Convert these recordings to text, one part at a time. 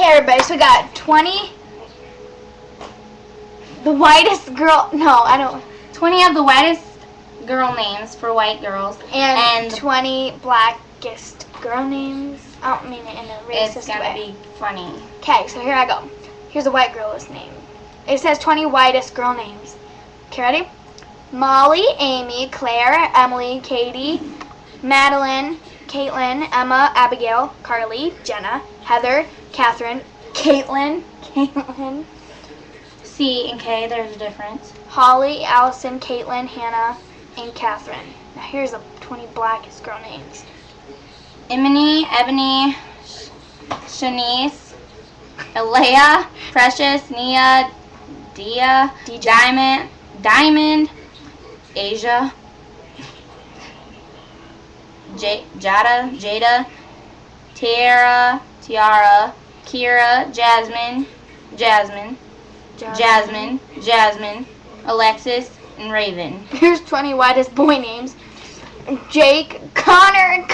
Okay, everybody, so we got 20. The whitest girl. No, I don't. 20 of the whitest girl names for white girls. And 20 blackest girl names. I don't mean it in a racist It's gonna way. be funny. Okay, so here I go. Here's a white girl's name. It says 20 whitest girl names. Okay, ready? Molly, Amy, Claire, Emily, Katie, Madeline, Caitlin, Emma, Abigail, Carly, Jenna, Heather, Catherine, Caitlin, C and K, there's a difference. Holly, Allison, Caitlin, Hannah, and Catherine. Now here's the 20 blackest girl names. Emily, Ebony, Shanice, Alea, Precious, Nia, Dia, Diamond, Asia, Jada, Tiara, Kira, Jasmine, Alexis, and Raven. Here's 20 whitest boy names. Jake, Connor,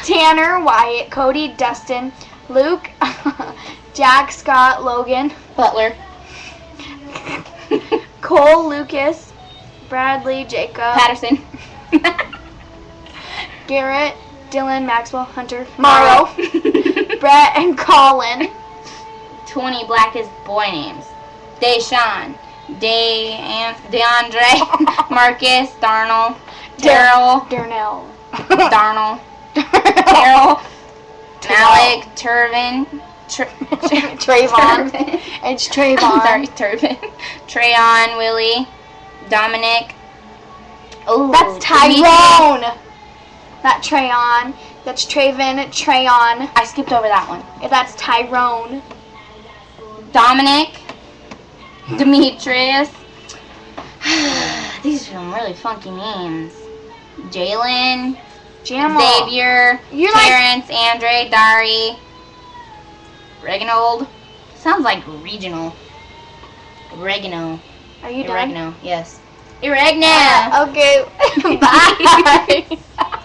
Tanner, Wyatt, Cody, Dustin, Luke, Jack, Scott, Logan, Butler. Cole, Lucas, Bradley, Jacob, Patterson. Garrett, Dylan, Maxwell, Hunter, Morrow, Brett, and Colin. 20 blackest boy names. Deshaun, DeAndre, Marcus, Darnell, Darrell, Darnell, Terrell, Malik, Turvin, Trayvon. It's Trayvon. Sorry, Turvin. Trayon, Willie, Dominic. Oh, That's Tyrone. Not Trayon. That's Traven. Trayon. I skipped over that one. That's Tyrone. Dominic, Demetrius. These are some really funky names. Jalen, Xavier, Terrence, Andre, Dari, Reginald. Sounds like regional. Oregano. Are you done? Oregano, yes. Oregano. Okay. Bye.